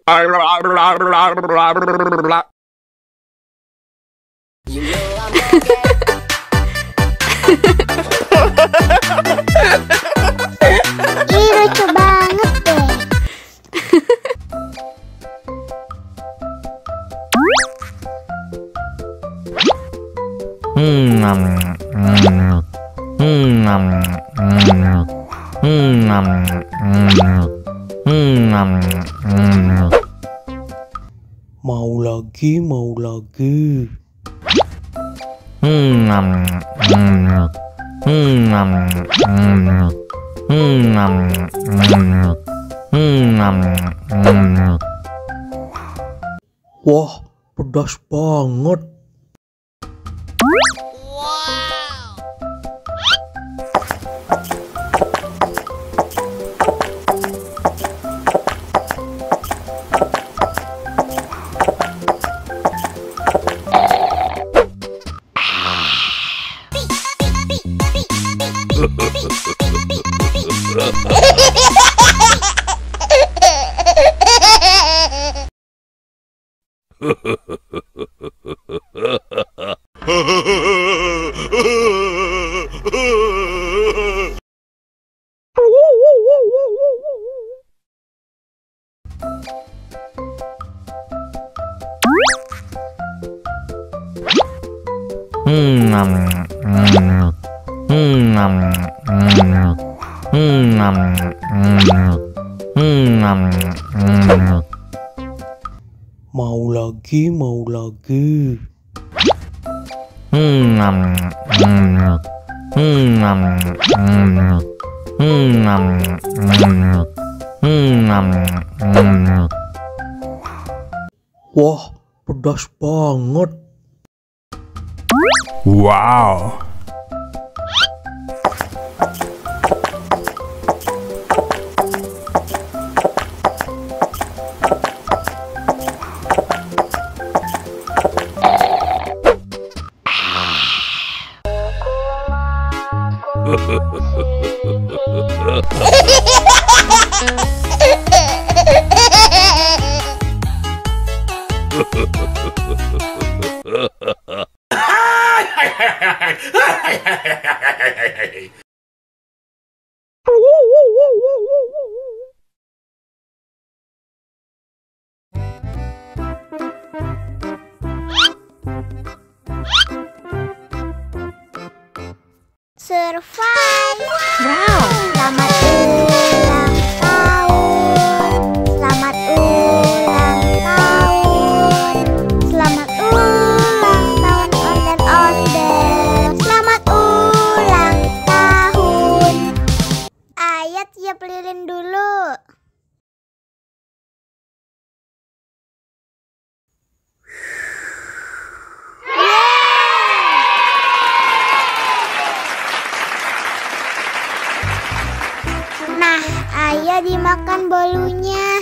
Ih, lucu banget deh. Mau lagi, mau lagi. Wah, pedas banget. Mau lagi, mau lagi. Wah, pedas banget. Wow. Survive. Wow. Selamat ulang tahun. Selamat ulang tahun. Selamat ulang tahun ondel-ondel. Selamat ulang tahun. Ayat tiup lilin dulu. Nah, ayo dimakan bolunya.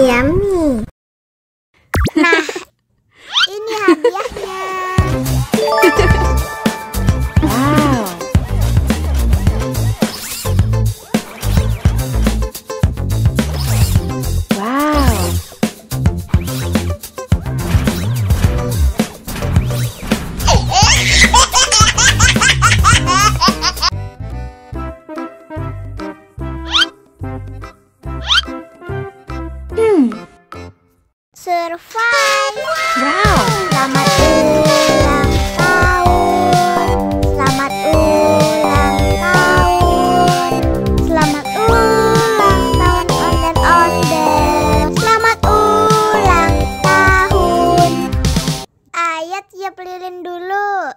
Yummy. Nah, ini hadiahnya. Wow. Wow. Survive. Wow. Selamat ulang tahun. Selamat ulang tahun. Selamat ulang tahun ondel-ondel. Selamat ulang tahun. Ayat tiup lilin dulu.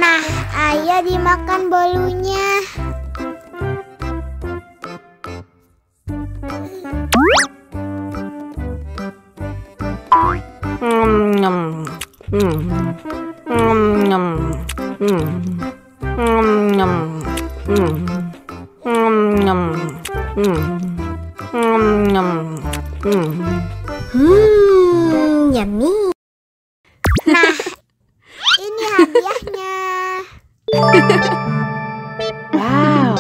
Nah, ayo dimakan bolunya. Yummy. Nah, ini hadiahnya. Wow.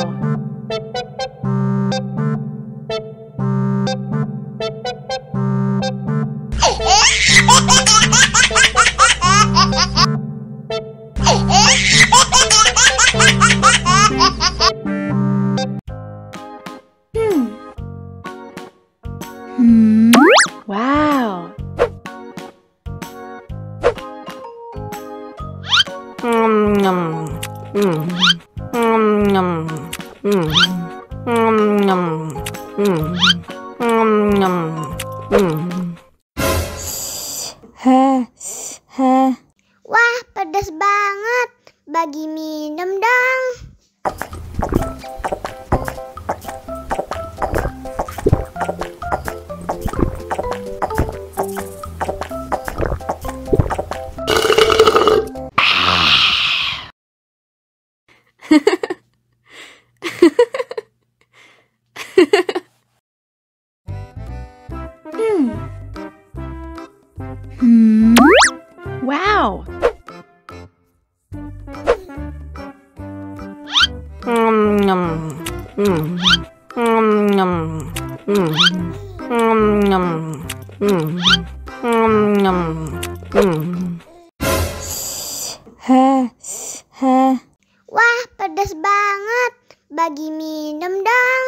Wow. Wah, pedas banget. Bagi minum dong. Wow. Wah, pedas banget. Bagi minum dong.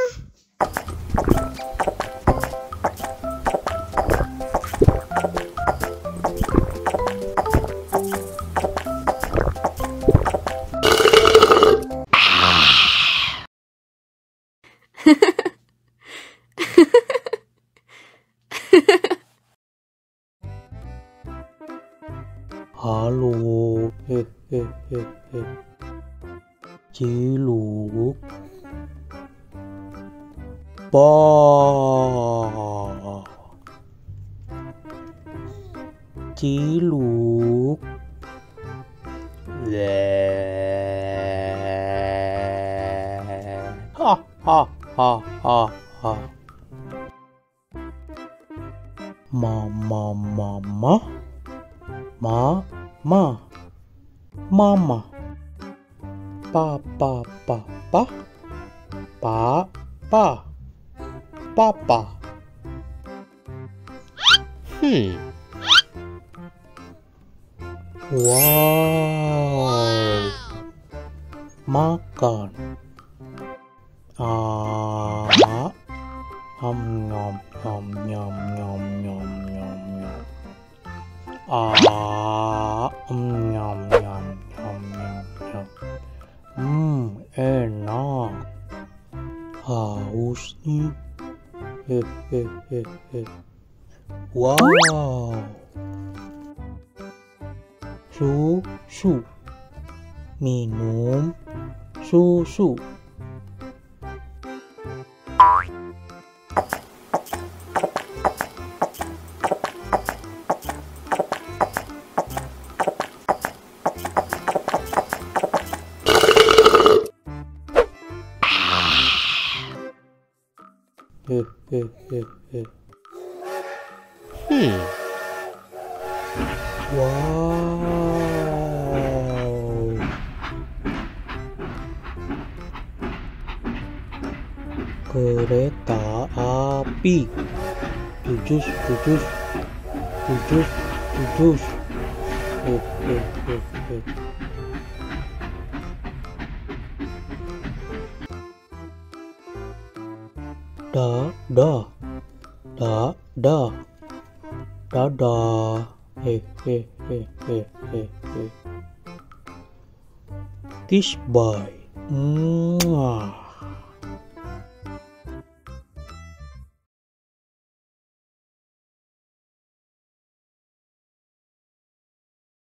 Halo, Ciluk. Ba. Ciluk. Ha ha ha ha ha. Mama. Mama. Papa. Papa. Wow. Makan. Nyom. Enak. Haus nih. Wow. Susu. Minum susu. Wow. Kereta api. Jujus. Dadah. Kiss bye. Mwah.